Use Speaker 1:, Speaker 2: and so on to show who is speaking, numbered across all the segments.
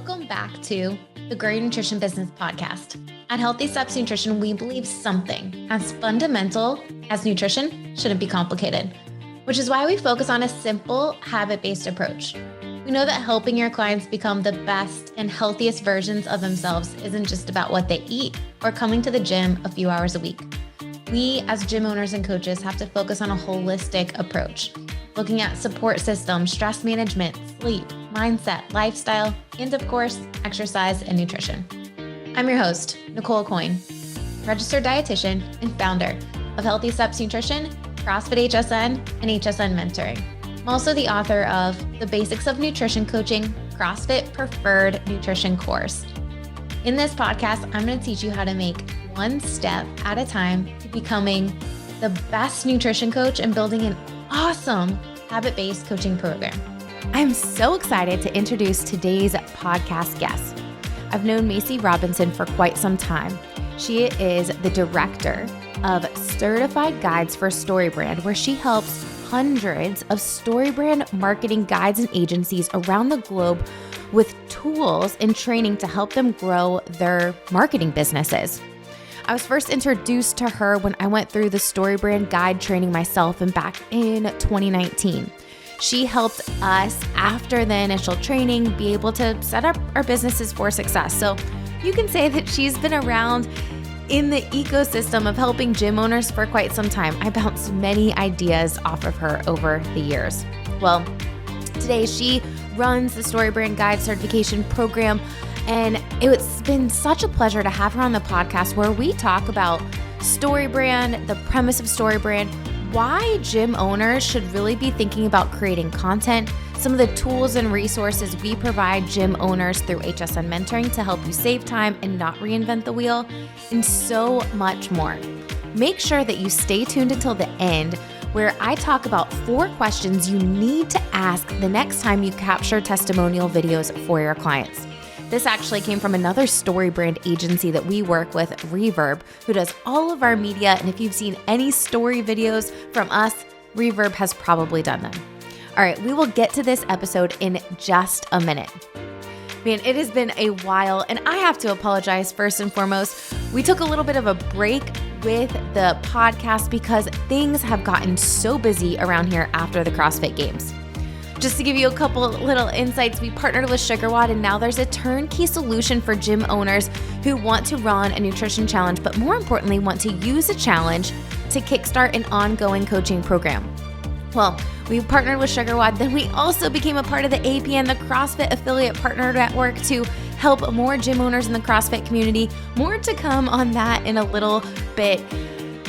Speaker 1: Welcome back to the Grow Your Nutrition Business podcast. At Healthy Steps Nutrition, we believe something as fundamental as nutrition shouldn't be complicated, which is why we focus on a simple, habit-based approach. We know that helping your clients become the best and healthiest versions of themselves isn't just about what they eat or coming to the gym a few hours a week. We, as gym owners and coaches, have to focus on a holistic approach, looking at support systems, stress management, sleep, mindset, lifestyle, and of course, exercise and nutrition. I'm your host, Nicole Coyne, registered dietitian and founder of Healthy Steps Nutrition, CrossFit HSN, and HSN Mentoring. I'm also the author of The Basics of Nutrition Coaching, CrossFit Preferred Nutrition course. In this podcast, I'm going to teach you how to make one step at a time to becoming the best nutrition coach and building an awesome habit-based coaching program.
Speaker 2: I'm so excited to introduce today's podcast guest. I've known Macy Robison for quite some time. She is the director of Certified Guides for StoryBrand, where she helps hundreds of StoryBrand marketing guides and agencies around the globe with tools and training to help them grow their marketing businesses. I was first introduced to her when I went through the StoryBrand guide training myself and back in 2019. She helped us, after the initial training, be able to set up our businesses for success. So you can say that she's been around in the ecosystem of helping gym owners for quite some time. I bounced many ideas off of her over the years. Well, today she runs the StoryBrand Guide certification program, and it's been such a pleasure to have her on the podcast where we talk about StoryBrand, the premise of StoryBrand, why gym owners should really be thinking about creating content, some of the tools and resources we provide gym owners through HSN Mentoring to help you save time and not reinvent the wheel, and so much more. Make sure that you stay tuned until the end, where I talk about 4 questions you need to ask the next time you capture testimonial videos for your clients. This actually came from another StoryBrand agency that we work with, Reverb, who does all of our media. And if you've seen any story videos from us, Reverb has probably done them. All right, we will get to this episode in just a minute. Man, it has been a while, and I have to apologize first and foremost. We took a little bit of a break with the podcast because things have gotten so busy around here after the CrossFit Games. Just to give you a couple little insights, we partnered with SugarWOD, and now there's a turnkey solution for gym owners who want to run a nutrition challenge, but more importantly, want to use a challenge to kickstart an ongoing coaching program. Well, we partnered with SugarWOD, then we also became a part of the APN, the CrossFit Affiliate Partner Network, to help more gym owners in the CrossFit community. More to come on that in a little bit.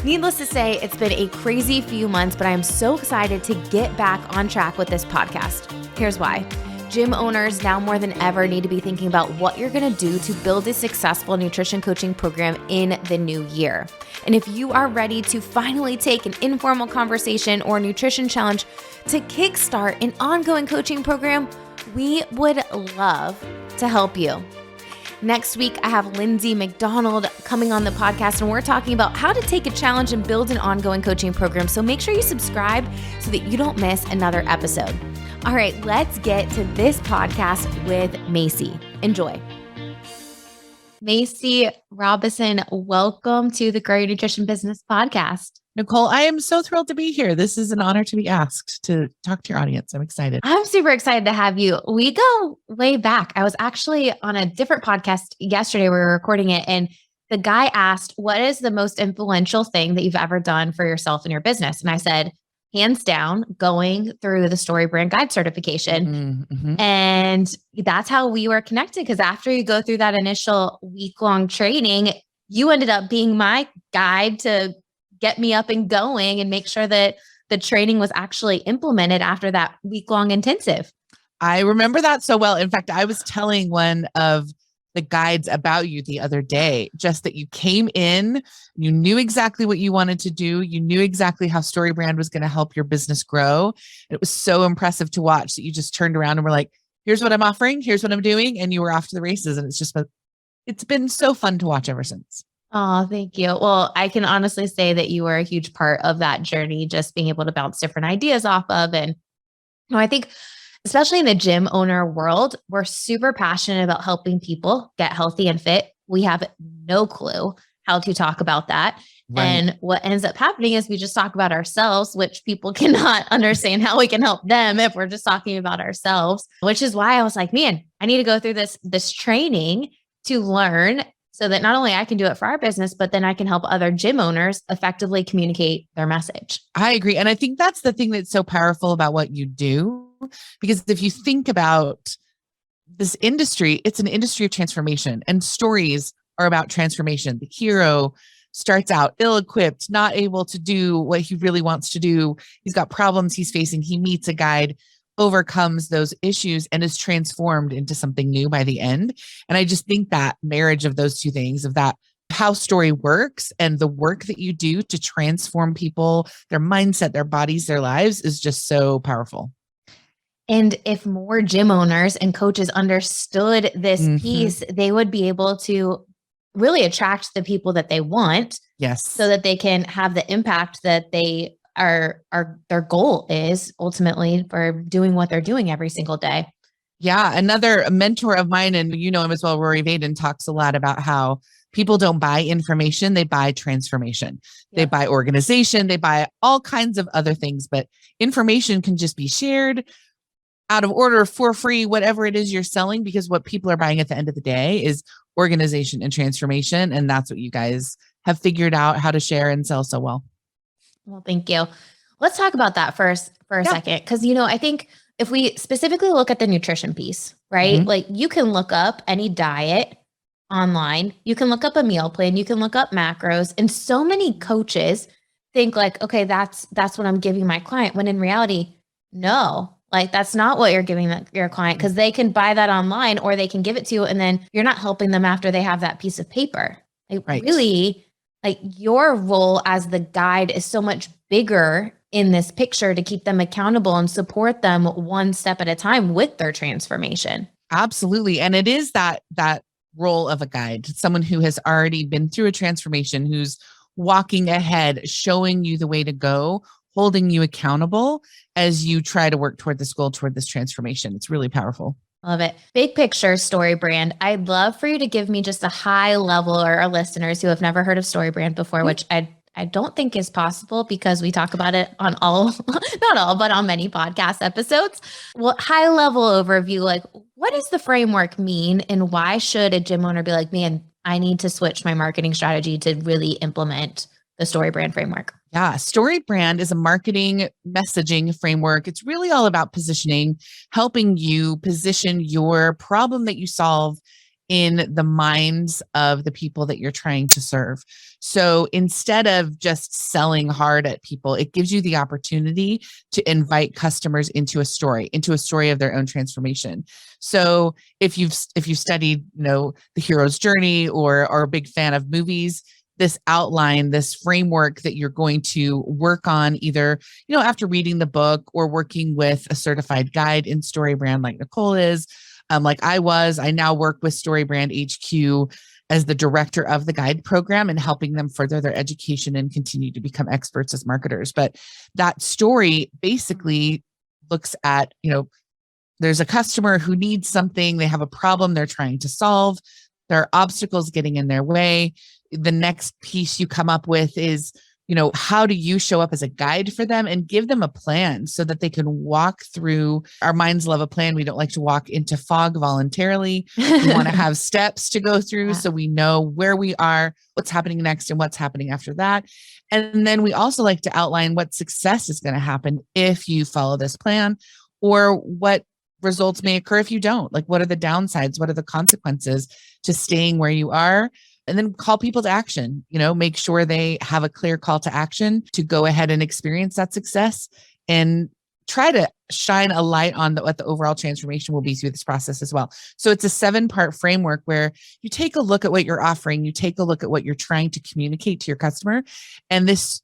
Speaker 2: Needless to say, it's been a crazy few months, but I am so excited to get back on track with this podcast. Here's why. Gym owners now more than ever need to be thinking about what you're going to do to build a successful nutrition coaching program in the new year. And if you are ready to finally take an informal conversation or nutrition challenge to kickstart an ongoing coaching program, we would love to help you. Next week, I have Lindsay McDonald coming on the podcast, and we're talking about how to take a challenge and build an ongoing coaching program. So make sure you subscribe so that you don't miss another episode. All right, let's get to this podcast with Macy. Enjoy. Macy Robison, welcome to the Grow Your Nutrition Business podcast.
Speaker 3: Nicole, I am so thrilled to be here. This is an honor to be asked to talk to your audience. I'm excited.
Speaker 1: I'm super excited to have you. We go way back. I was actually on a different podcast yesterday. We were recording it, and the guy asked, what is the most influential thing that you've ever done for yourself and your business? And I said, hands down, going through the StoryBrand Guide certification.
Speaker 3: Mm-hmm.
Speaker 1: And that's how we were connected, because after you go through that initial week-long training, you ended up being my guide to get me up and going and make sure that the training was actually implemented after that week-long intensive.
Speaker 3: I remember that so well. In fact, I was telling one of the guides about you the other day, just that you came in, you knew exactly what you wanted to do. You knew exactly how StoryBrand was going to help your business grow. It was so impressive to watch that you just turned around and were like, here's what I'm offering. Here's what I'm doing. And you were off to the races. And it's been so fun to watch ever since.
Speaker 1: Oh, thank you. Well, I can honestly say that you were a huge part of that journey, just being able to bounce different ideas off of. And I think especially in the gym owner world, we're super passionate about helping people get healthy and fit. We have no clue how to talk about that.
Speaker 3: Right.
Speaker 1: And what ends up happening is we just talk about ourselves, which people cannot understand how we can help them if we're just talking about ourselves, which is why I was like, man, I need to go through this training to learn so that not only I can do it for our business, but then I can help other gym owners effectively communicate their message.
Speaker 3: I agree. And I think that's the thing that's so powerful about what you do, because if you think about this industry, it's an industry of transformation, and stories are about transformation. The hero starts out ill-equipped, not able to do what he really wants to do. He's got problems he's facing. He meets a guide, overcomes those issues, and is transformed into something new by the end. And I just think that marriage of those two things, of that how story works and the work that you do to transform people, their mindset, their bodies, their lives, is just so powerful.
Speaker 1: And if more gym owners and coaches understood this piece, they would be able to really attract the people that they want.
Speaker 3: Yes.
Speaker 1: So that they can have the impact that they are their goal is ultimately for doing what they're doing every single day.
Speaker 3: Yeah. Another mentor of mine, and you know him as well, Rory Vaden, talks a lot about how people don't buy information, they buy transformation. Yep. They buy organization, they buy all kinds of other things, but information can just be shared out of order, for free, whatever it is you're selling, because what people are buying at the end of the day is organization and transformation. And that's what you guys have figured out how to share and sell so well.
Speaker 1: Well, thank you. Let's talk about that for a second. Cause I think if we specifically look at the nutrition piece, right? Mm-hmm. Like you can look up any diet online, you can look up a meal plan, you can look up macros, and so many coaches think like, okay, that's what I'm giving my client. When in reality, no. Like that's not what you're giving your client, because they can buy that online or they can give it to you, and then you're not helping them after they have that piece of paper. Like right. Really, like your role as the guide is so much bigger in this picture to keep them accountable and support them one step at a time with their transformation.
Speaker 3: Absolutely. And it is that role of a guide, someone who has already been through a transformation, who's walking ahead, showing you the way to go, holding you accountable as you try to work toward this goal, toward this transformation. It's really powerful.
Speaker 1: Love it. Big picture, Story Brand. I'd love for you to give me just a high level, or our listeners who have never heard of Story Brand before, which I don't think is possible because we talk about it on not all, but on many podcast episodes. Well, high level overview, like what does the framework mean, and why should a gym owner be like, man, I need to switch my marketing strategy to really implement the Story Brand framework?
Speaker 3: Yeah. Story Brand is a marketing messaging framework. It's really all about positioning, helping you position your problem that you solve in the minds of the people that you're trying to serve. So instead of just selling hard at people, it gives you the opportunity to invite customers into a story of their own transformation. So if you've studied, the hero's journey or are a big fan of movies, this outline, this framework that you're going to work on either, after reading the book or working with a certified guide in Story Brand like Nicole is, I now work with Story Brand HQ as the director of the guide program and helping them further their education and continue to become experts as marketers. But that story basically looks at, there's a customer who needs something, they have a problem they're trying to solve, there are obstacles getting in their way. The next piece you come up with is, how do you show up as a guide for them and give them a plan so that they can walk through. Our minds love a plan. We don't like to walk into fog voluntarily. We want to have steps to go through so we know where we are, what's happening next, and what's happening after that. And then we also like to outline what success is going to happen if you follow this plan, or what results may occur if you don't. Like, what are the downsides? What are the consequences to staying where you are? And then call people to action, make sure they have a clear call to action to go ahead and experience that success, and try to shine a light on what the overall transformation will be through this process as well. So it's a 7-part framework where you take a look at what you're offering, you take a look at what you're trying to communicate to your customer. And this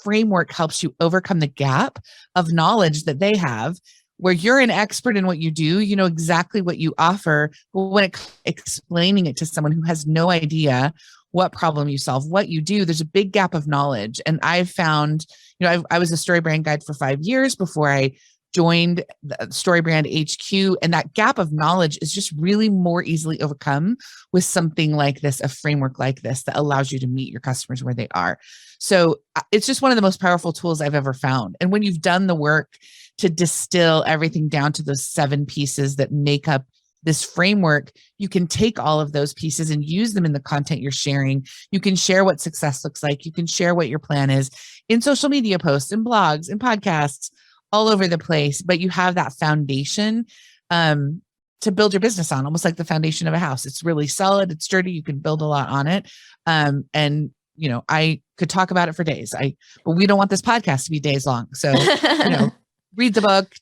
Speaker 3: framework helps you overcome the gap of knowledge that they have, where you're an expert in what you do, you know exactly what you offer, but when explaining it to someone who has no idea what problem you solve, what you do, there's a big gap of knowledge. And I've found, I was a Story Brand guide for 5 years before I joined the StoryBrand HQ, and that gap of knowledge is just really more easily overcome with something like this, a framework like this that allows you to meet your customers where they are. So it's just one of the most powerful tools I've ever found. And when you've done the work to distill everything down to those 7 pieces that make up this framework, you can take all of those pieces and use them in the content you're sharing. You can share what success looks like. You can share what your plan is in social media posts and blogs and podcasts all over the place, but you have that foundation to build your business on, almost like the foundation of a house. It's really solid. It's sturdy. You can build a lot on it. And you know, I could talk about it for days. But we don't want this podcast to be days long. So, you know, read the book,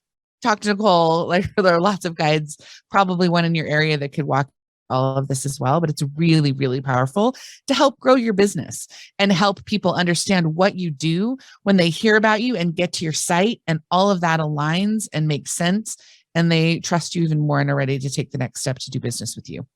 Speaker 3: talk to Nicole. Like, there are lots of guides, probably one in your area that could walk all of this as well, but it's really, really powerful to help grow your business and help people understand what you do when they hear about you and get to your site, and all of that aligns and makes sense, and they trust you even more and are ready to take the next step to do business with you.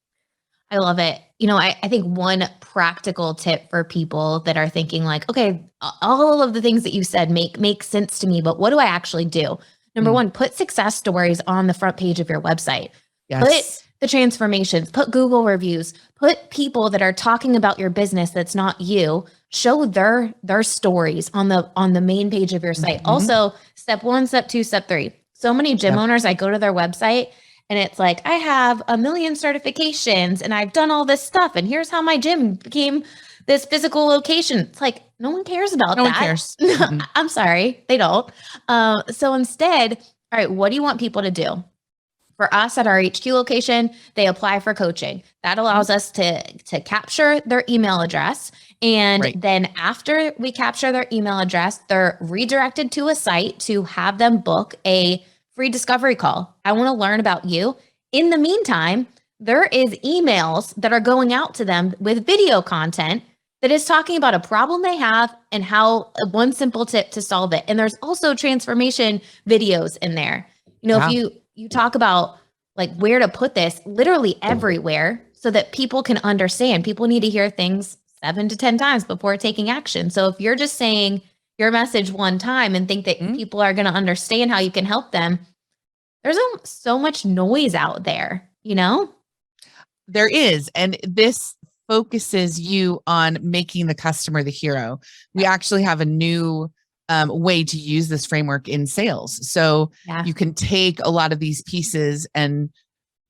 Speaker 1: I love it. You know, I think one practical tip for people that are thinking like, okay, all of the things that you said make sense to me, but what do I actually do? Number one, put success stories on the front page of your website.
Speaker 3: Yes.
Speaker 1: Put the transformations, put Google reviews, put people that are talking about your business that's not you, show their stories on the main page of your site. Also, step 1, step 2, step 3. So many gym owners, I go to their website and it's like, I have 1 million certifications and I've done all this stuff, and here's how my gym became this physical location. It's like, no one cares about that.
Speaker 3: No one cares.
Speaker 1: I'm sorry, they don't. So instead, all right, what do you want people to do? For us at our HQ location, they apply for coaching. That allows us to capture their email address. And then after we capture their email address, they're redirected to a site to have them book a free discovery call. I want to learn about you. In the meantime, there is emails that are going out to them with video content that is talking about a problem they have and how one simple tip to solve it. And there's also transformation videos in there. You know, if you talk about like where to put this, literally everywhere, so that people can understand. People need to hear things 7 to 10 times before taking action. So if you're just saying your message one time and think that people are going to understand how you can help them, there's so much noise out there, you know?
Speaker 3: There is. And this focuses you on making the customer the hero. We actually have a new way to use this framework in sales. So you can take a lot of these pieces and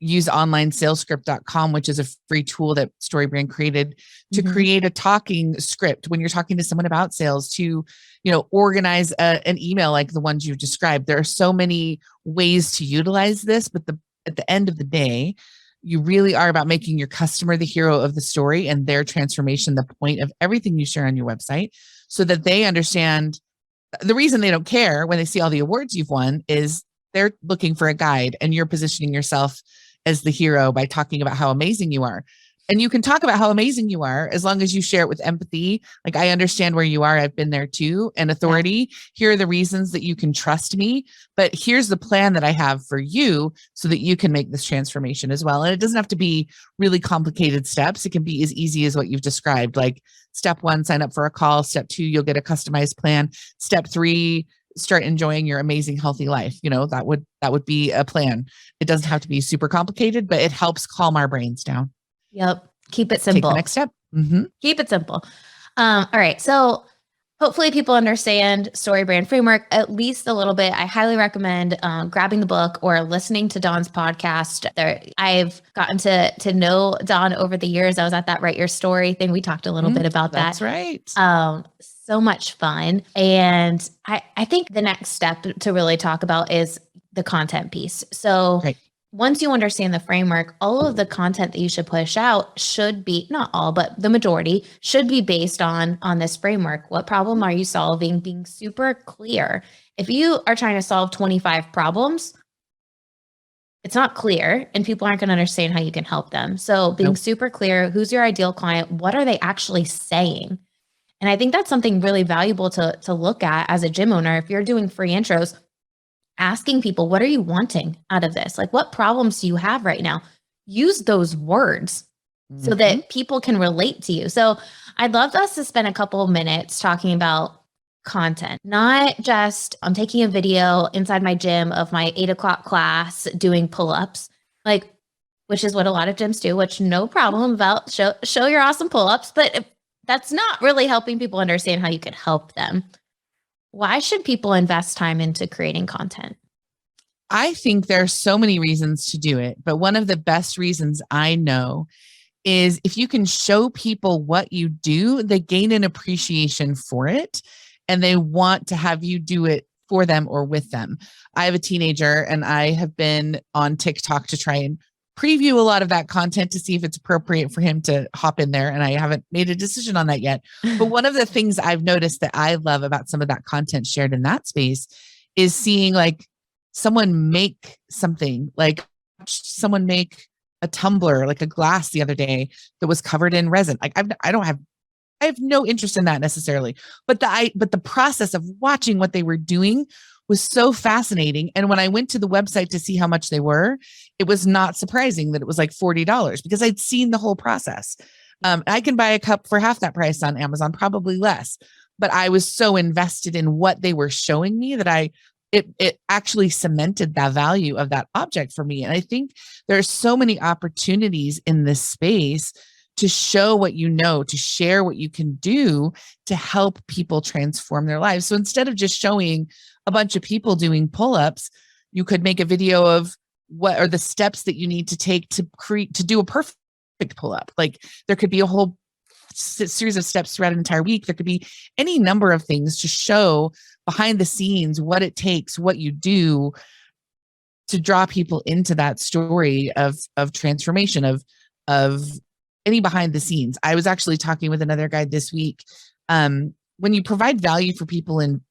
Speaker 3: use onlinesalescript.com, which is a free tool that StoryBrand created to create a talking script when you're talking to someone about sales, to, you know, organize an email like the ones you described. There are so many ways to utilize this, but at the end of the day, you really are about making your customer the hero of the story and their transformation, the point of everything you share on your website, so that they understand. The reason they don't care when they see all the awards you've won is they're looking for a guide, and you're positioning yourself as the hero by talking about how amazing you are. And you can talk about how amazing you are as long as you share it with empathy. Like, I understand where you are. I've been there too. And authority. Here are the reasons that you can trust me, but here's the plan that I have for you so that you can make this transformation as well. And it doesn't have to be really complicated steps. It can be as easy as what you've described. Like, step 1, sign up for a call. Step 2, you'll get a customized plan. Step 3, start enjoying your amazing, healthy life. You know, that would be a plan. It doesn't have to be super complicated, but it helps calm our brains down.
Speaker 1: Yep. Keep it simple.
Speaker 3: Take the next step.
Speaker 1: Keep it simple. All right. So hopefully people understand StoryBrand framework at least a little bit. I highly recommend grabbing the book or listening to Dawn's podcast. I've gotten to know Dawn over the years. I was at that Write Your Story thing. We talked a little bit about that.
Speaker 3: That's right.
Speaker 1: So much fun. And I think the next step to really talk about is the content piece. So once you understand the framework, all of the content that you should push out should be, not all, but the majority should be based on this framework. What problem are you solving? Being super clear. If you are trying to solve 25 problems, it's not clear and people aren't going to understand how you can help them. So being super clear, who's your ideal client? What are they actually saying? And I think that's something really valuable to look at as a gym owner. If you're doing free intros, asking people, what are you wanting out of this? Like, what problems do you have right now? Use those words so that people can relate to you. So I'd love us to spend a couple of minutes talking about content, not just I'm taking a video inside my gym of my 8 o'clock class doing pull-ups, like, which is what a lot of gyms do, which no problem about show your awesome pull-ups, but that's not really helping people understand how you could help them. Why should people invest time into creating content?
Speaker 3: I think there are so many reasons to do it, but one of the best reasons I know is if you can show people what you do, they gain an appreciation for it and they want to have you do it for them or with them. I have a teenager and I have been on TikTok to try and preview a lot of that content to see if it's appropriate for him to hop in there. And I haven't made a decision on that yet. But one of the things I've noticed that I love about some of that content shared in that space is seeing like someone make something, like someone make a tumbler, like a glass the other day that was covered in resin. Like I have no interest in that necessarily, but the process of watching what they were doing was so fascinating. And when I went to the website to see how much they were, it was not surprising that it was like $40 because I'd seen the whole process. I can buy a cup for half that price on Amazon, probably less, but I was so invested in what they were showing me that it actually cemented the value of that object for me. And I think there's so many opportunities in this space to show what you know, to share what you can do to help people transform their lives. So instead of just showing a bunch of people doing pull-ups, you could make a video of what are the steps that you need to take to do a perfect pull-up. Like there could be a whole series of steps throughout an entire week. There could be any number of things to show behind the scenes what it takes, what you do to draw people into that story of transformation, of any behind the scenes. I was actually talking with another guy this week. When you provide value for people in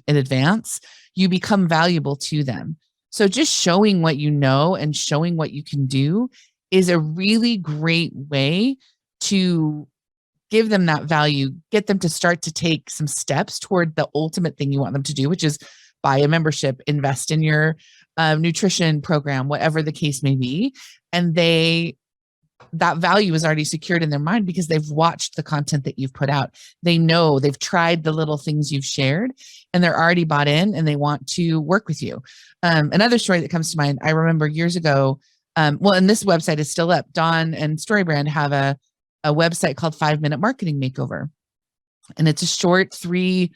Speaker 3: advance, you become valuable to them. So just showing what you know and showing what you can do is a really great way to give them that value, get them to start to take some steps toward the ultimate thing you want them to do, which is buy a membership, invest in your nutrition program, whatever the case may be. And that value is already secured in their mind because they've watched the content that you've put out. They know they've tried the little things you've shared and they're already bought in and they want to work with you. Another story that comes to mind, I remember years ago, and this website is still up. Dawn and StoryBrand have a website called 5-Minute Marketing Makeover. And it's a short 3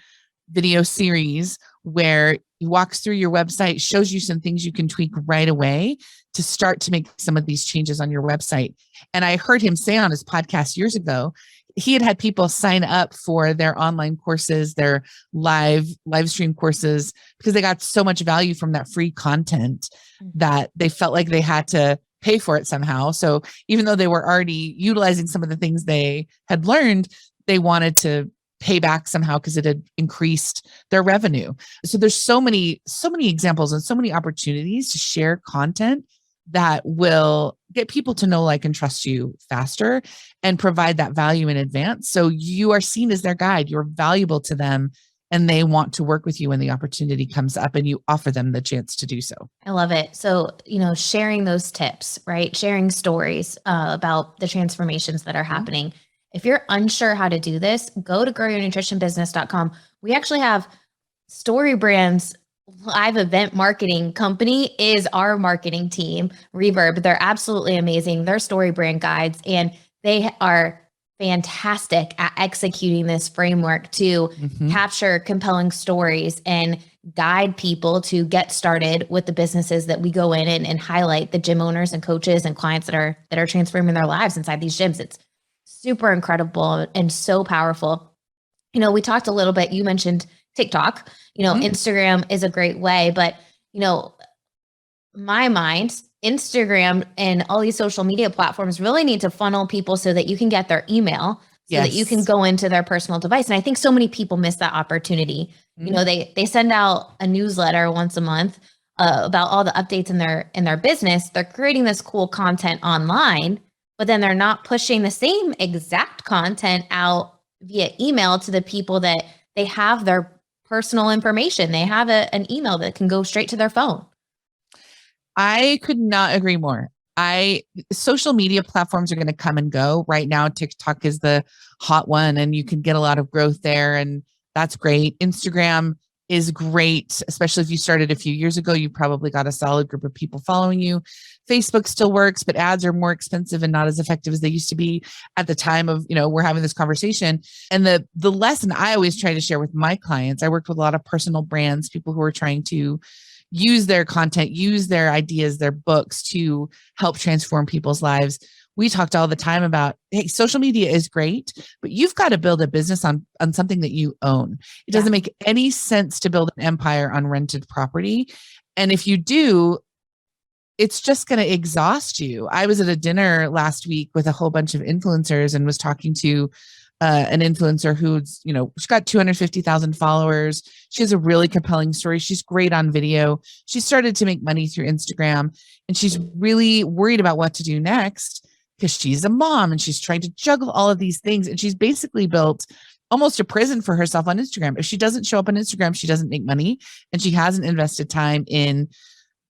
Speaker 3: video series where he walks through your website, shows you some things you can tweak right away to start to make some of these changes on your website. And I heard him say on his podcast years ago, he had people sign up for their online courses, their live stream courses, because they got so much value from that free content that they felt like they had to pay for it somehow. So even though they were already utilizing some of the things they had learned, they wanted to pay back somehow because it had increased their revenue. So there's so many examples and so many opportunities to share content that will get people to know, like, and trust you faster and provide that value in advance. So you are seen as their guide. You're valuable to them and they want to work with you when the opportunity comes up and you offer them the chance to do so.
Speaker 1: I love it. So, sharing those tips, right? Sharing stories about the transformations that are happening. If you're unsure how to do this, go to growyournutritionbusiness.com. We actually have StoryBrand's live event marketing company is our marketing team, Reverb. They're absolutely amazing. They're StoryBrand guides, and they are fantastic at executing this framework to capture compelling stories and guide people to get started with the businesses that we go in and highlight the gym owners and coaches and clients that are transforming their lives inside these gyms. It's super incredible and so powerful. We talked a little bit, you mentioned TikTok, Instagram is a great way, but my mind, Instagram and all these social media platforms really need to funnel people so that you can get their email so that you can go into their personal device. And I think so many people miss that opportunity. They send out a newsletter once a month about all the updates in their business. They're creating this cool content online, but then they're not pushing the same exact content out via email to the people that they have their personal information. They have an email that can go straight to their phone.
Speaker 3: I could not agree more. Social media platforms are going to come and go. Right now, TikTok is the hot one and you can get a lot of growth there. And That's great. Instagram is great, especially if you started a few years ago. You probably got a solid group of people following you. Facebook still works, but ads are more expensive and not as effective as they used to be at the time of, we're having this conversation. And the lesson I always try to share with my clients, I worked with a lot of personal brands, people who are trying to use their content, use their ideas, their books to help transform people's lives. We talked all the time about, hey, social media is great, but you've got to build a business on something that you own. It doesn't make any sense to build an empire on rented property. And if you do, it's just going to exhaust you. I was at a dinner last week with a whole bunch of influencers and was talking to an influencer who's, she's got 250,000 followers. She has a really compelling story. She's great on video. She started to make money through Instagram, and she's really worried about what to do next because she's a mom and she's trying to juggle all of these things. And she's basically built almost a prison for herself on Instagram. If she doesn't show up on Instagram, she doesn't make money, and she hasn't invested time in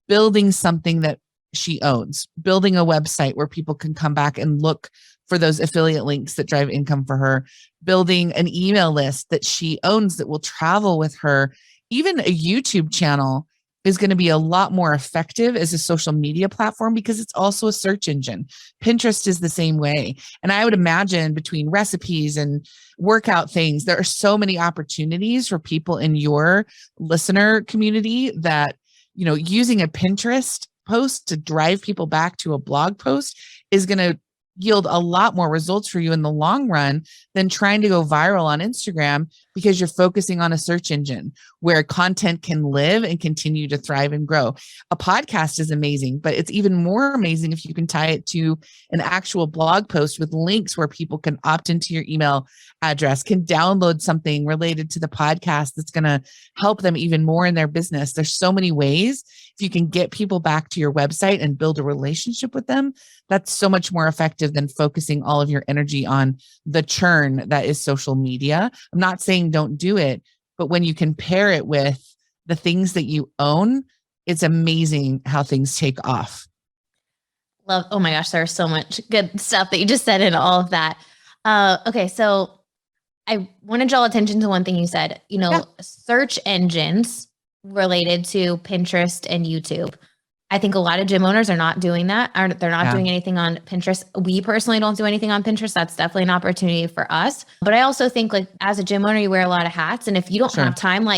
Speaker 3: building something that she owns, building a website where people can come back and look for those affiliate links that drive income for her, building an email list that she owns that will travel with her. Even a YouTube channel is going to be a lot more effective as a social media platform because it's also a search engine. Pinterest is the same way. And I would imagine between recipes and workout things, there are so many opportunities for people in your listener community that, using a Pinterest post to drive people back to a blog post is going to yield a lot more results for you in the long run than trying to go viral on Instagram because you're focusing on a search engine where content can live and continue to thrive and grow. A podcast is amazing, but it's even more amazing if you can tie it to an actual blog post with links where people can opt into your email address, can download something related to the podcast that's going to help them even more in their business. There's so many ways. If you can get people back to your website and build a relationship with them, that's so much more effective than focusing all of your energy on the churn that is social media. I'm not saying don't do it, but when you can pair it with the things that you own, it's amazing how things take off.
Speaker 1: Love. Oh my gosh, there's so much good stuff that you just said in all of that. Okay, so I want to draw attention to one thing you said, search engines related to Pinterest and YouTube. I think a lot of gym owners are not doing that. They're not doing anything on Pinterest. We personally don't do anything on Pinterest. That's definitely an opportunity for us. But I also think as a gym owner, you wear a lot of hats. And if you don't have time,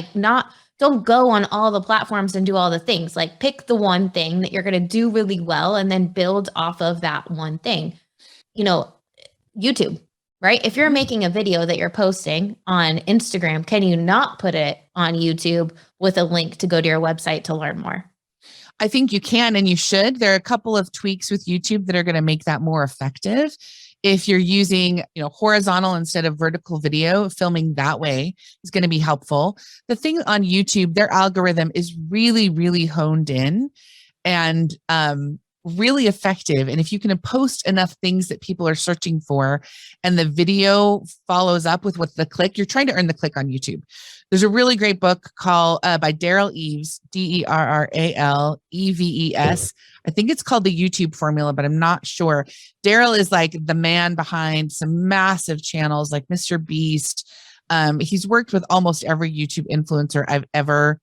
Speaker 1: don't go on all the platforms and do all the things. Pick the one thing that you're going to do really well and then build off of that one thing. YouTube, right? If you're making a video that you're posting on Instagram, can you not put it on YouTube with a link to go to your website to learn more?
Speaker 3: I think you can and you should. There are a couple of tweaks with YouTube that are going to make that more effective. If you're using, horizontal instead of vertical video, filming that way is going to be helpful. The thing on YouTube, their algorithm is really, really honed in and really effective. And if you can post enough things that people are searching for and the video follows up with what the click, you're trying to earn the click on YouTube. There's a really great book called by Daryl Eves, Derraleves. I think it's called The YouTube Formula, but I'm not sure. Daryl is the man behind some massive channels like Mr. Beast. He's worked with almost every YouTube influencer I've ever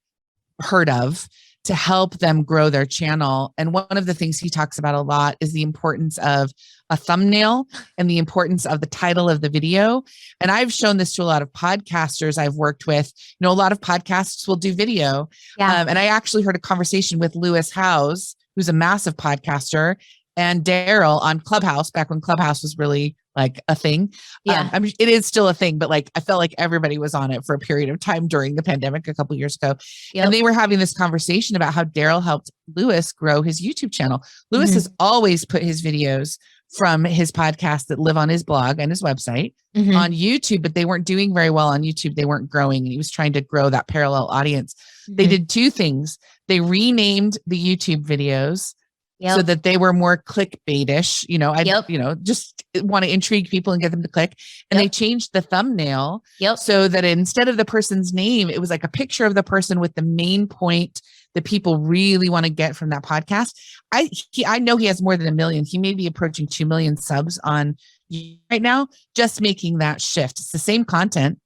Speaker 3: heard of to help them grow their channel. And one of the things he talks about a lot is the importance of a thumbnail and the importance of the title of the video. And I've shown this to a lot of podcasters I've worked with. A lot of podcasts will do video. And I actually heard a conversation with Lewis Howes, who's a massive podcaster, and Daryl on Clubhouse, back when Clubhouse was really a thing. It is still a thing, but I felt like everybody was on it for a period of time during the pandemic a couple of years ago. And they were having this conversation about how Daryl helped Lewis grow his YouTube channel. Lewis has always put his videos from his podcast that live on his blog and his website on YouTube, but they weren't doing very well on YouTube. They weren't growing, and he was trying to grow that parallel audience. They did two things. They renamed the YouTube videos so that they were more clickbaitish, just want to intrigue people and get them to click. And they changed the thumbnail so that instead of the person's name, it was a picture of the person with the main point that people really want to get from that podcast. I know he has more than 1 million. He may be approaching 2 million subs on right now, just making that shift. It's the same content,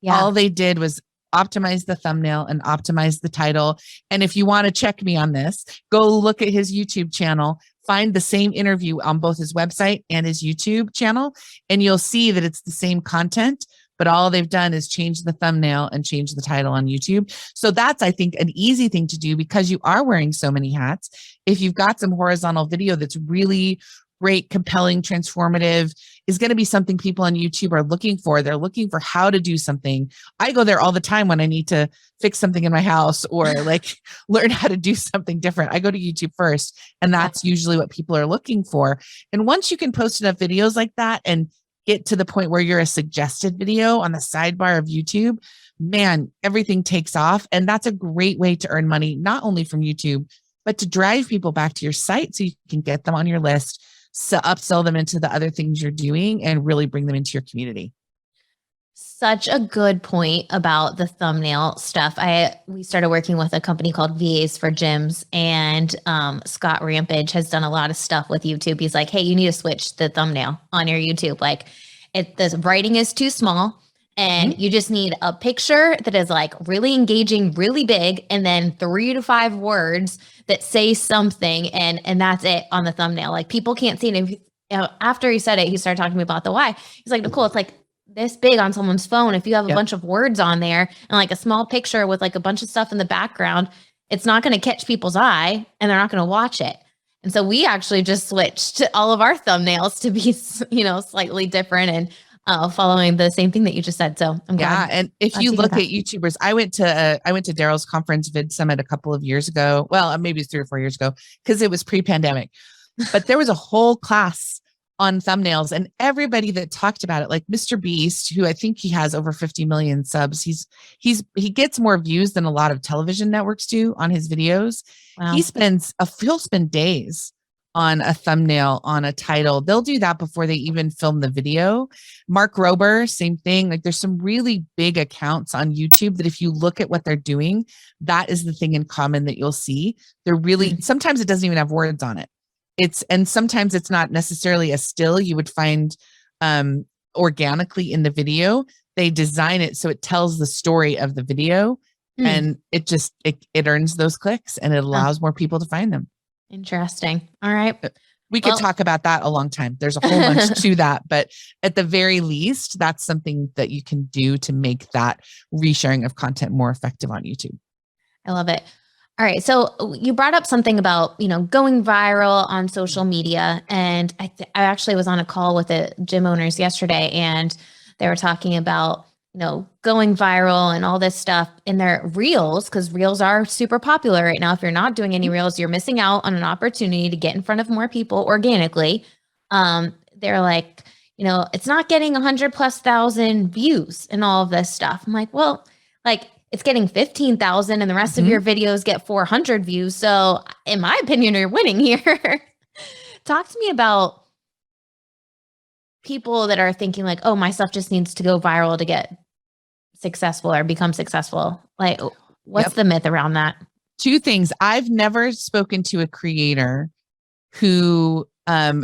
Speaker 3: All they did was optimize the thumbnail and optimize the title. And if you want to check me on this, go look at his YouTube channel, find the same interview on both his website and his YouTube channel, and you'll see that it's the same content, but all they've done is change the thumbnail and change the title on YouTube. So that's, I think, an easy thing to do because you are wearing so many hats. If you've got some horizontal video that's really great, compelling, transformative, is going to be something people on YouTube are looking for. They're looking for how to do something. I go there all the time when I need to fix something in my house or like learn how to do something different. I go to YouTube first, and that's usually what people are looking for. And once you can post enough videos like that and get to the point where you're a suggested video on the sidebar of YouTube, man, everything takes off. And that's a great way to earn money, not only from YouTube, but to drive people back to your site so you can get them on your list, so upsell them into the other things you're doing and really bring them into your community.
Speaker 1: Such a good point about the thumbnail stuff. We started working with a company called VAs for Gyms, and Scott Rampage has done a lot of stuff with YouTube. He's like, hey, you need to switch the thumbnail on your YouTube. Like the writing is too small, and you just need a picture that is like really engaging, really big, and then 3 to 5 words that say something, and that's it on the thumbnail. Like people can't see it. And after he said it, he started talking to me about the why. He's like, Nicole, it's like this big on someone's phone. If you have a bunch of words on there and like a small picture with like a bunch of stuff in the background, it's not going to catch people's eye and they're not going to watch it. And so we actually just switched all of our thumbnails to be, slightly different and following the same thing that you just said. So I'm glad.
Speaker 3: Yeah. And if you look at YouTubers, I went to Daryl's conference Vid Summit a couple of years ago. Well, maybe it's 3 or 4 years ago because it was pre-pandemic, but there was a whole class on thumbnails, and everybody that talked about it, like Mr. Beast, who I think he has over 50 million subs. He gets more views than a lot of television networks do on his videos. Wow. He'll spend days on a thumbnail, on a title. They'll do that before they even film the video. Mark Rober, same thing. Like there's some really big accounts on YouTube that if you look at what they're doing, that is the thing in common that you'll see. They're really, sometimes it doesn't even have words on it. And sometimes it's not necessarily a still you would find organically in the video. They design it so it tells the story of the video, and it earns those clicks and it allows more people to find them.
Speaker 1: Interesting. All right.
Speaker 3: We could talk about that a long time. There's a whole bunch to that, but at the very least, that's something that you can do to make that resharing of content more effective on YouTube.
Speaker 1: I love it. All right. So you brought up something about, going viral on social media. And I actually was on a call with the gym owners yesterday, and they were talking about, going viral and all this stuff in their reels, because reels are super popular right now. If you're not doing any reels, you're missing out on an opportunity to get in front of more people organically. They're like, it's not getting 100,000+ views and all of this stuff. I'm like, well, like, it's getting 15,000 and the rest of your videos get 400 views. So in my opinion, you're winning here. Talk to me about people that are thinking like, oh, my stuff just needs to go viral to get successful or become successful. Like what's the myth around that?
Speaker 3: 2 things. I've never spoken to a creator who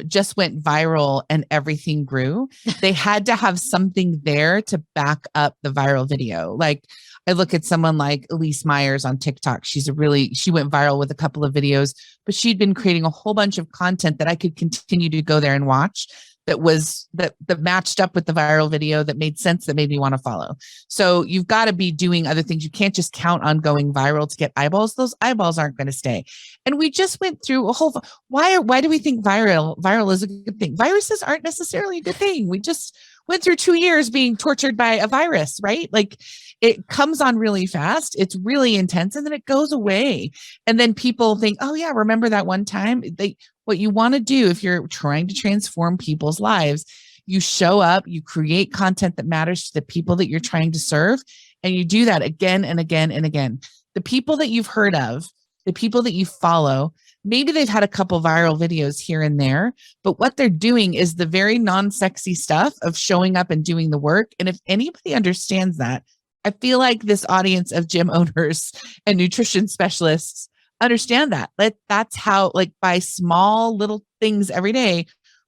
Speaker 3: just went viral and everything grew. They had to have something there to back up the viral video. Like I look at someone like Elise Myers on TikTok. She went viral with a couple of videos, but she'd been creating a whole bunch of content that I could continue to go there and watch that matched up with the viral video, that made sense, that made me want to follow. So you've got to be doing other things. You can't just count on going viral to get eyeballs. Those eyeballs aren't going to stay. And we just went through a whole, why do we think viral is a good thing? Viruses aren't necessarily a good thing. We just went through 2 years being tortured by a virus, right? Like it comes on really fast. It's really intense, and then it goes away. And then people think, oh yeah, remember that one time? What you want to do if you're trying to transform people's lives, you show up, you create content that matters to the people that you're trying to serve. And you do that again and again and again. The people that you've heard of, the people that you follow, maybe they've had a couple viral videos here and there, but what they're doing is the very non-sexy stuff of showing up and doing the work. And if anybody understands that, I feel like this audience of gym owners and nutrition specialists understand that. That's how, like, by small little things every day,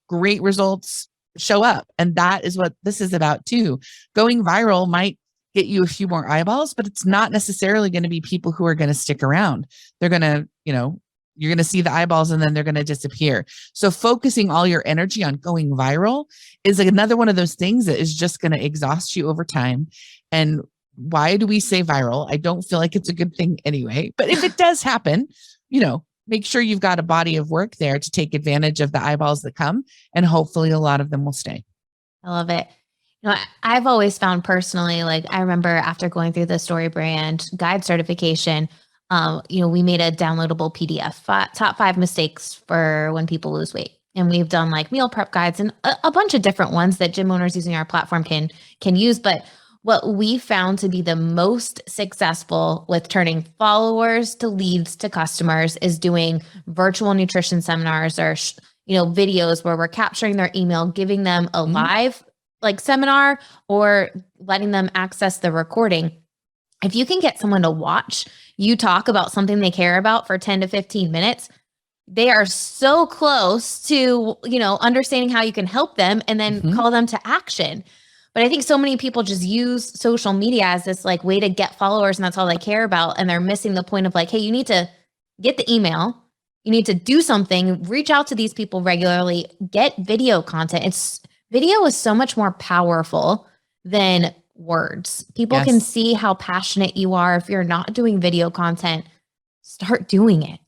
Speaker 3: great results show up. And that is what this is about too. Going viral might get you a few more eyeballs, but it's not necessarily going to be people who are going to stick around. They're going to, you're going to see the eyeballs and then they're going to disappear. So focusing all your energy on going viral is another one of those things that is just going to exhaust you over time. And why do we say viral? I don't feel like it's a good thing anyway, but if it does happen, make sure you've got a body of work there to take advantage of the eyeballs that come, and hopefully a lot of them will stay.
Speaker 1: I love it. I've always found personally, like I remember after going through the Story Brand Guide certification, we made a downloadable PDF, top 5 mistakes for when people lose weight. And we've done like meal prep guides and a bunch of different ones that gym owners using our platform can use. But what we found to be the most successful with turning followers to leads to customers is doing virtual nutrition seminars or, videos where we're capturing their email, giving them a live like seminar or letting them access the recording. If you can get someone to watch you talk about something they care about for 10 to 15 minutes, they are so close to, understanding how you can help them and then call them to action. But I think so many people just use social media as this like way to get followers and that's all they care about. And they're missing the point of like, hey, you need to get the email. You need to do something, reach out to these people regularly, get video content. Video is so much more powerful than words. People can see how passionate you are. If you're not doing video content, start doing it.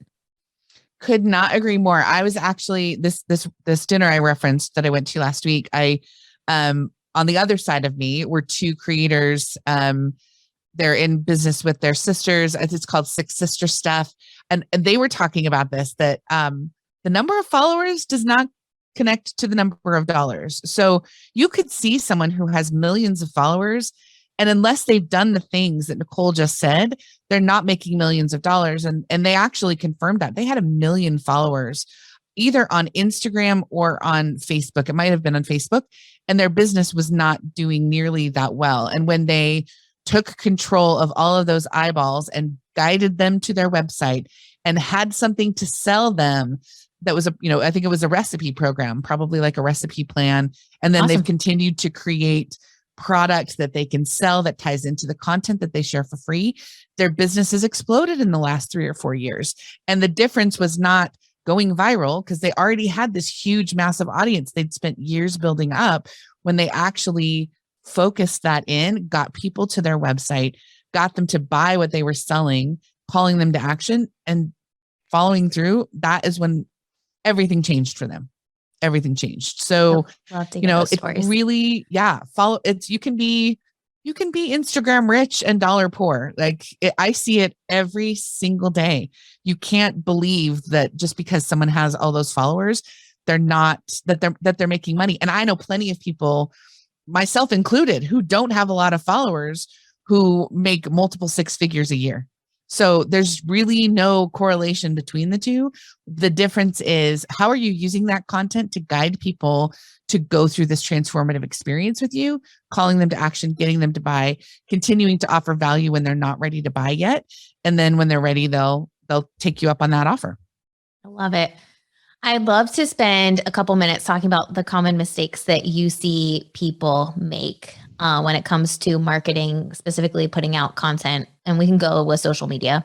Speaker 3: Could not agree more. I was actually this dinner I referenced that I went to last week. On the other side of me were 2 creators. They're in business with their sisters. It's called Six Sister Stuff. And they were talking about this, that the number of followers does not connect to the number of dollars. So you could see someone who has millions of followers, and unless they've done the things that Nicole just said, they're not making millions of dollars. And they actually confirmed that. They had 1 million followers either on Instagram or on Facebook. It might have been on Facebook, and their business was not doing nearly that well. And when they took control of all of those eyeballs and guided them to their website and had something to sell them, that was I think it was a recipe program, probably like a recipe plan. And then they've continued to create product that they can sell that ties into the content that they share for free. Their business has exploded in the last 3 or 4 years. And the difference was not going viral because they already had this huge, massive audience they'd spent years building up. When they actually focused that in, got people to their website, got them to buy what they were selling, calling them to action and following through, that is when everything changed for them. Everything changed. So, it really, follow it's, you can be Instagram rich and dollar poor. I see it every single day. You can't believe that just because someone has all those followers, they're making money. And I know plenty of people, myself included, who don't have a lot of followers who make multiple 6 figures a year. So there's really no correlation between the two. The difference is, how are you using that content to guide people to go through this transformative experience with you, calling them to action, getting them to buy, continuing to offer value when they're not ready to buy yet. And then when they're ready, they'll take you up on that offer.
Speaker 1: I love it. I'd love to spend a couple minutes talking about the common mistakes that you see people make when it comes to marketing, specifically putting out content, and we can go with social media.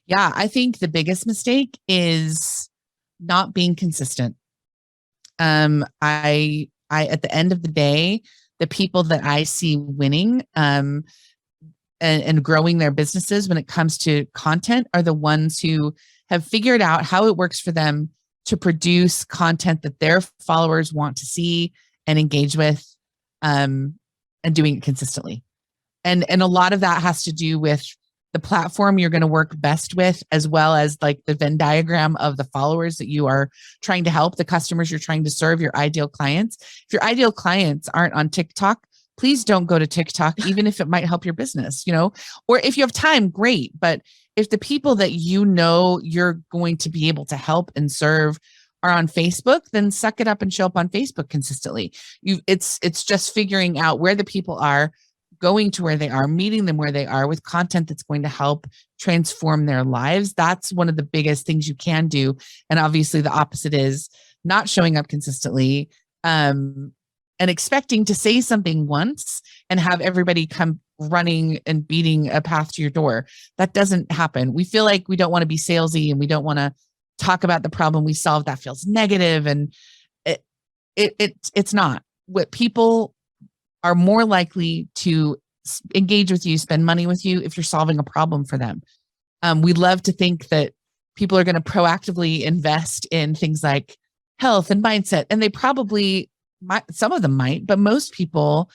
Speaker 3: Yeah, I think the biggest mistake is not being consistent. I at the end of the day, the people that I see winning and growing their businesses when it comes to content are the ones who have figured out how it works for them to produce content that their followers want to see and engage with, and doing it consistently. And a lot of that has to do with the platform you're going to work best with, as well as like the Venn diagram of the followers that you are trying to help, the customers you're trying to serve, your ideal clients. If your ideal clients aren't on TikTok, please don't go to TikTok, even if it might help your business, or if you have time, great. But if the people that you're going to be able to help and serve are on Facebook, then suck it up and show up on Facebook consistently. It's just figuring out where the people are, going to where they are, meeting them where they are with content that's going to help transform their lives. That's one of the biggest things you can do. And obviously the opposite is not showing up consistently, and expecting to say something once and have everybody come running and beating a path to your door. That doesn't happen. We feel like we don't want to be salesy and we don't want to talk about the problem we solve. That feels negative, and it's not. What people are more likely to engage with you, spend money with you if you're solving a problem for them. We love to think that people are going to proactively invest in things like health and mindset, and they probably might, some of them might, but most people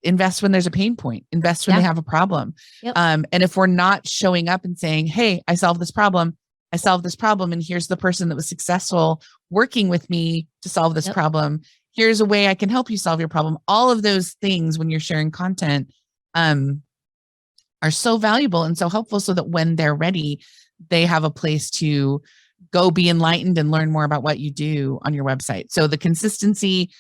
Speaker 3: invest when there's a pain point, invest when they have a problem.
Speaker 1: Yep.
Speaker 3: And if we're not showing up and saying, hey, I solved this problem, and here's the person that was successful working with me to solve this problem. Here's a way I can help you solve your problem. All of those things, when you're sharing content, are so valuable and so helpful, so that when they're ready, they have a place to go be enlightened and learn more about what you do on your website. So the consistency,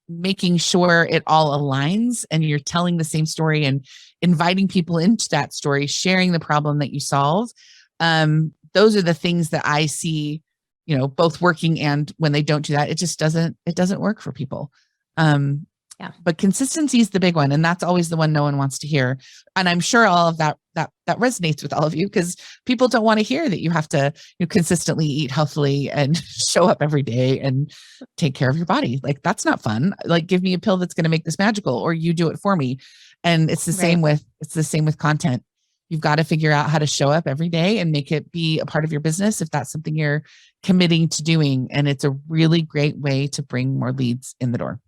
Speaker 3: making sure it all aligns and you're telling the same story and inviting people into that story, sharing the problem that you solve. Those are the things that I see, both working and when they don't do that, it doesn't work for people. But consistency is the big one. And that's always the one no one wants to hear. And I'm sure all of that resonates with all of you, because people don't want to hear that you have to consistently eat healthily and show up every day and take care of your body. Like, that's not fun. Like, give me a pill that's going to make this magical, or you do it for me. And it's the same with content. You've got to figure out how to show up every day and make it be a part of your business if that's something you're committing to doing. And it's a really great way to bring more leads in the door.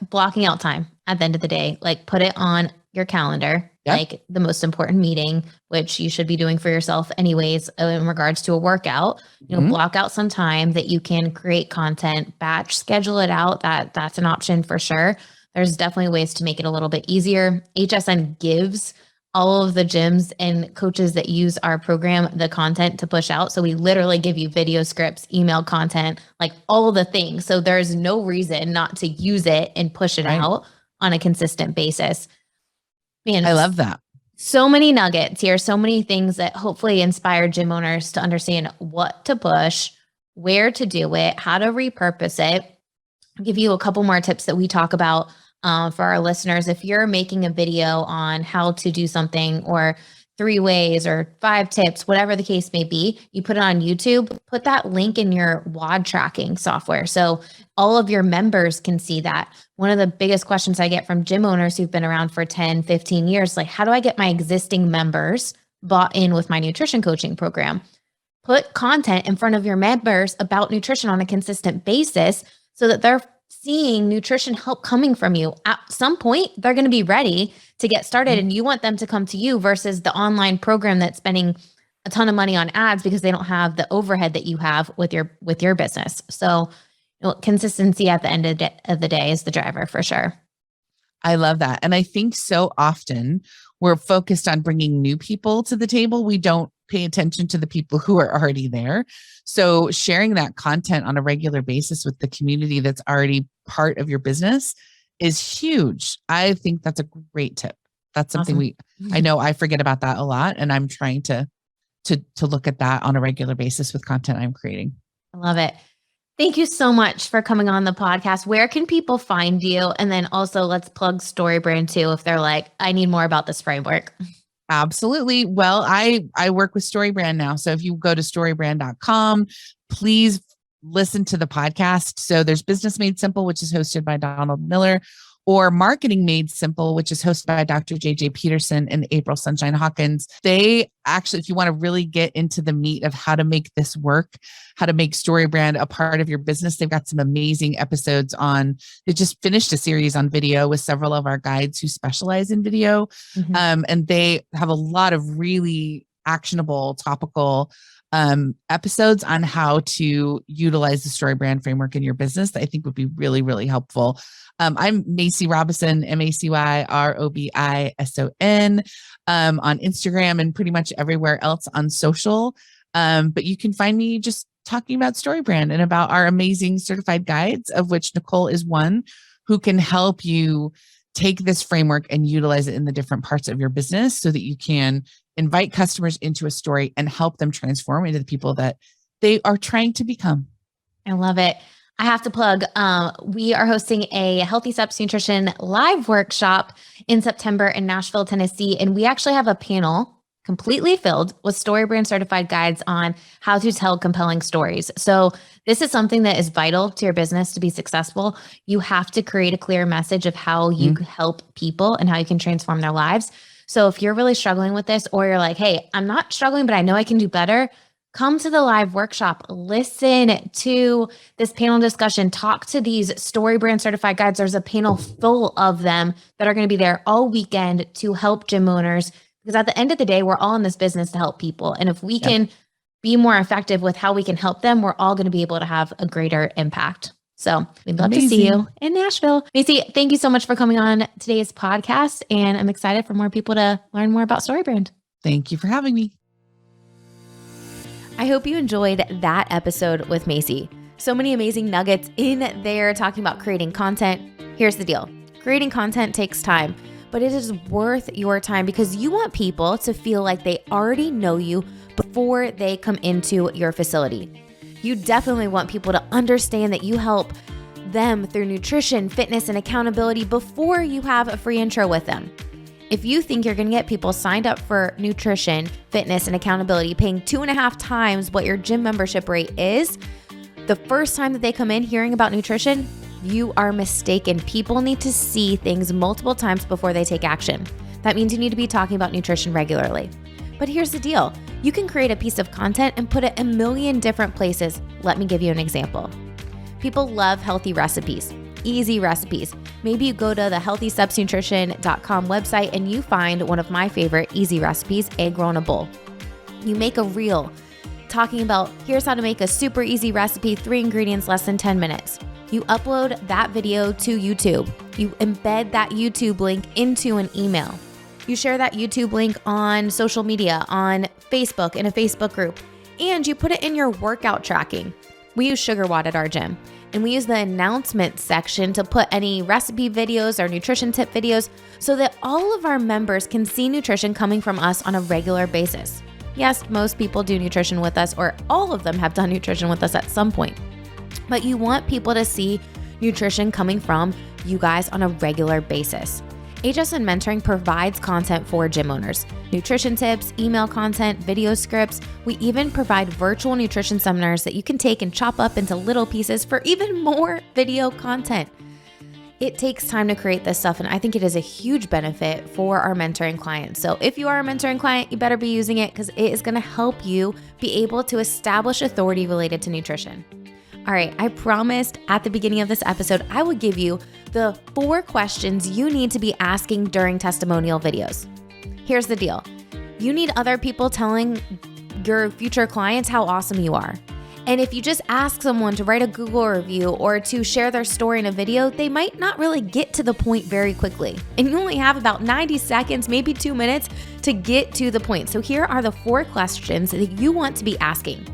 Speaker 1: Blocking out time at the end of the day, like put it on your calendar, like the most important meeting, which you should be doing for yourself anyways, in regards to a workout, block out some time that you can create content, batch schedule it out. That's an option for sure. There's definitely ways to make it a little bit easier. HSN gives all of the gyms and coaches that use our program the content to push out. So we literally give you video scripts, email content, like all the things. So there's no reason not to use it and push it out on a consistent basis. Man,
Speaker 3: I love that.
Speaker 1: So many nuggets here, so many things that hopefully inspire gym owners to understand what to push, where to do it, how to repurpose it. I'll give you a couple more tips that we talk about for our listeners. If you're making a video on how to do something, or 3 ways or 5 tips, whatever the case may be, you put it on YouTube, put that link in your WOD tracking software, so all of your members can see that. One of the biggest questions I get from gym owners who've been around for 10, 15 years, like, how do I get my existing members bought in with my nutrition coaching program? Put content in front of your members about nutrition on a consistent basis, so that they're seeing nutrition help coming from you. At some point, they're going to be ready to get started, and you want them to come to you versus the online program that's spending a ton of money on ads because they don't have the overhead that you have with your business. So consistency at the end of the day is the driver for sure.
Speaker 3: I love that. And I think so often we're focused on bringing new people to the table. We don't pay attention to the people who are already there. So sharing that content on a regular basis with the community that's already part of your business is huge. I think that's a great tip. That's something I know I forget about that a lot. And I'm trying to look at that on a regular basis with content I'm creating.
Speaker 1: I love it. Thank you so much for coming on the podcast. Where can people find you? And then also let's plug StoryBrand too, if they're like, I need more about this framework.
Speaker 3: Absolutely. Well, I work with StoryBrand now. So if you go to storybrand.com, please listen to the podcast. So there's Business Made Simple, which is hosted by Donald Miller, or Marketing Made Simple, which is hosted by Dr. JJ Peterson and April Sunshine Hawkins. They actually, if you want to really get into the meat of how to make this work, how to make StoryBrand a part of your business, they've got some amazing episodes on, they just finished a series on video with several of our guides who specialize in video. And they have a lot of really actionable, topical episodes on how to utilize the StoryBrand framework in your business that I think would be really, really helpful. I'm Macy Robison, MacyRobison, on Instagram and pretty much everywhere else on social. But you can find me just talking about StoryBrand and about our amazing certified guides, of which Nicole is one, who can help you take this framework and utilize it in the different parts of your business so that you can invite customers into a story and help them transform into the people that they are trying to become.
Speaker 1: I love it. I have to plug, we are hosting a Healthy Steps Nutrition live workshop in September in Nashville, Tennessee. And we actually have a panel completely filled with StoryBrand certified guides on how to tell compelling stories. So this is something that is vital to your business to be successful. You have to create a clear message of how you help people and how you can transform their lives. So if you're really struggling with this, or you're like, hey, I'm not struggling, but I know I can do better, come to the live workshop, listen to this panel discussion, talk to these StoryBrand certified guides. There's a panel full of them that are going to be there all weekend to help gym owners. Because at the end of the day, we're all in this business to help people. And if we can be more effective with how we can help them, we're all going to be able to have a greater impact. So we'd love to see you in Nashville. Macy, thank you so much for coming on today's podcast. And I'm excited for more people to learn more about StoryBrand.
Speaker 3: Thank you for having me.
Speaker 2: I hope you enjoyed that episode with Macy. So many amazing nuggets in there talking about creating content. Here's the deal. Creating content takes time, but it is worth your time because you want people to feel like they already know you before they come into your facility. You definitely want people to understand that you help them through nutrition, fitness, and accountability before you have a free intro with them. If you think you're going to get people signed up for nutrition, fitness, and accountability paying 2.5 times what your gym membership rate is, the first time that they come in hearing about nutrition, you are mistaken. People need to see things multiple times before they take action. That means you need to be talking about nutrition regularly. But here's the deal. You can create a piece of content and put it in a million different places. Let me give you an example. People love healthy recipes, easy recipes. Maybe you go to the healthystepsnutrition.com website and you find one of my favorite easy recipes, egg roll in a bowl. You make a reel talking about, here's how to make a super easy recipe, 3 ingredients, less than 10 minutes. You upload that video to YouTube. You embed that YouTube link into an email. You share that YouTube link on social media, on Facebook, in a Facebook group, and you put it in your workout tracking. We use SugarWatt at our gym, and we use the announcement section to put any recipe videos or nutrition tip videos so that all of our members can see nutrition coming from us on a regular basis. Yes, most people do nutrition with us, or all of them have done nutrition with us at some point. But you want people to see nutrition coming from you guys on a regular basis. HSN Mentoring provides content for gym owners, nutrition tips, email content, video scripts. We even provide virtual nutrition seminars that you can take and chop up into little pieces for even more video content. It takes time to create this stuff, and I think it is a huge benefit for our mentoring clients. So if you are a mentoring client, you better be using it because it is going to help you be able to establish authority related to nutrition. All right, I promised at the beginning of this episode, I would give you the 4 questions you need to be asking during testimonial videos. Here's the deal. You need other people telling your future clients how awesome you are. And if you just ask someone to write a Google review or to share their story in a video, they might not really get to the point very quickly. And you only have about 90 seconds, maybe 2 minutes to get to the point. So here are the 4 questions that you want to be asking.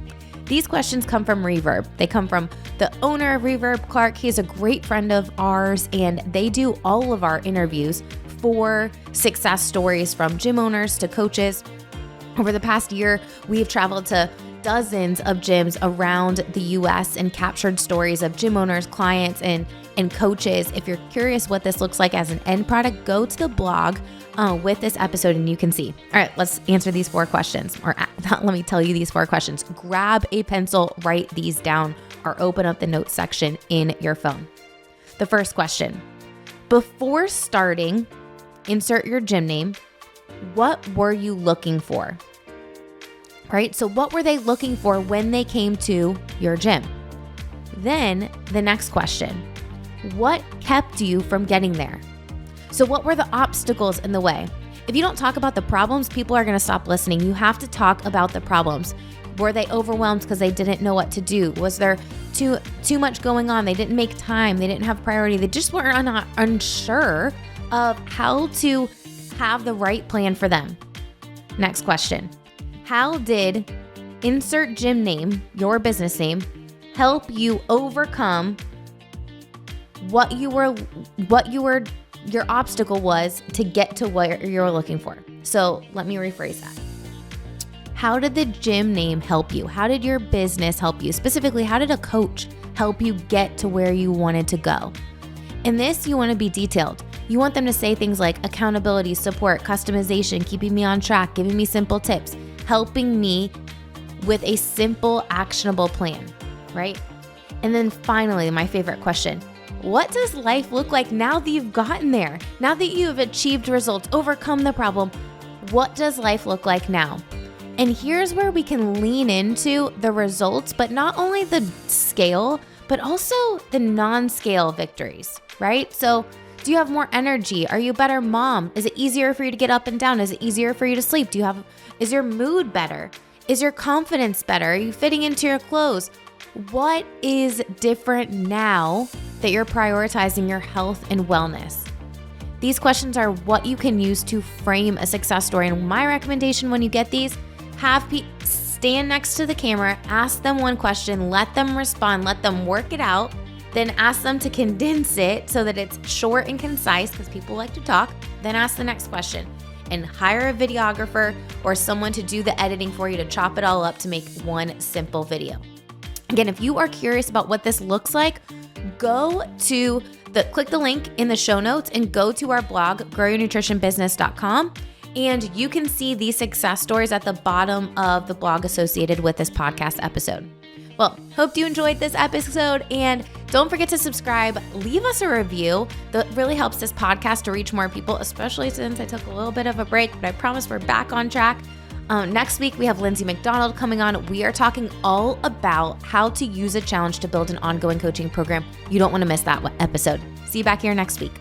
Speaker 2: These questions come from Reverb. They come from the owner of Reverb, Clark. He's a great friend of ours, and they do all of our interviews for success stories from gym owners to coaches. Over the past year, we have traveled to dozens of gyms around the US and captured stories of gym owners, clients, and coaches. If you're curious what this looks like as an end product, go to the blog with this episode and you can see. All right, let's answer these 4 questions, or let me tell you these 4 questions. Grab a pencil, write these down, or open up the notes section in your phone. The first question: before starting, insert your gym name. What were you looking for? Right? So what were they looking for when they came to your gym? Then the next question: what kept you from getting there? So what were the obstacles in the way? If you don't talk about the problems, people are going to stop listening. You have to talk about the problems. Were they overwhelmed because they didn't know what to do? Was there too much going on? They didn't make time. They didn't have priority. They just were unsure of how to have the right plan for them. Next question: how did insert gym name, your business name, help you overcome what your obstacle was to get to what you're looking for? So let me rephrase that. How did the gym name help you? How did your business help you? Specifically, how did a coach help you get to where you wanted to go? In this, you want to be detailed. You want them to say things like accountability, support, customization, keeping me on track, giving me simple tips, helping me with a simple, actionable plan, right? And then finally, my favorite question, what does life look like now that you've gotten there? Now that you have achieved results, overcome the problem, what does life look like now? And here's where we can lean into the results, but not only the scale, but also the non-scale victories, right? So do you have more energy? Are you a better mom? Is it easier for you to get up and down? Is it easier for you to sleep? Is your mood better? Is your confidence better? Are you fitting into your clothes? What is different now that you're prioritizing your health and wellness? These questions are what you can use to frame a success story. And my recommendation when you get these, stand next to the camera, ask them one question, let them respond, let them work it out, then ask them to condense it so that it's short and concise because people like to talk, then ask the next question and hire a videographer or someone to do the editing for you to chop it all up to make one simple video. Again, if you are curious about what this looks like, click the link in the show notes and go to our blog, growyournutritionbusiness.com. And you can see these success stories at the bottom of the blog associated with this podcast episode. Well, hope you enjoyed this episode, and don't forget to subscribe. Leave us a review. That really helps this podcast to reach more people, especially since I took a little bit of a break, but I promise we're back on track. Next week, we have Lindsay McDonald coming on. We are talking all about how to use a challenge to build an ongoing coaching program. You don't want to miss that episode. See you back here next week.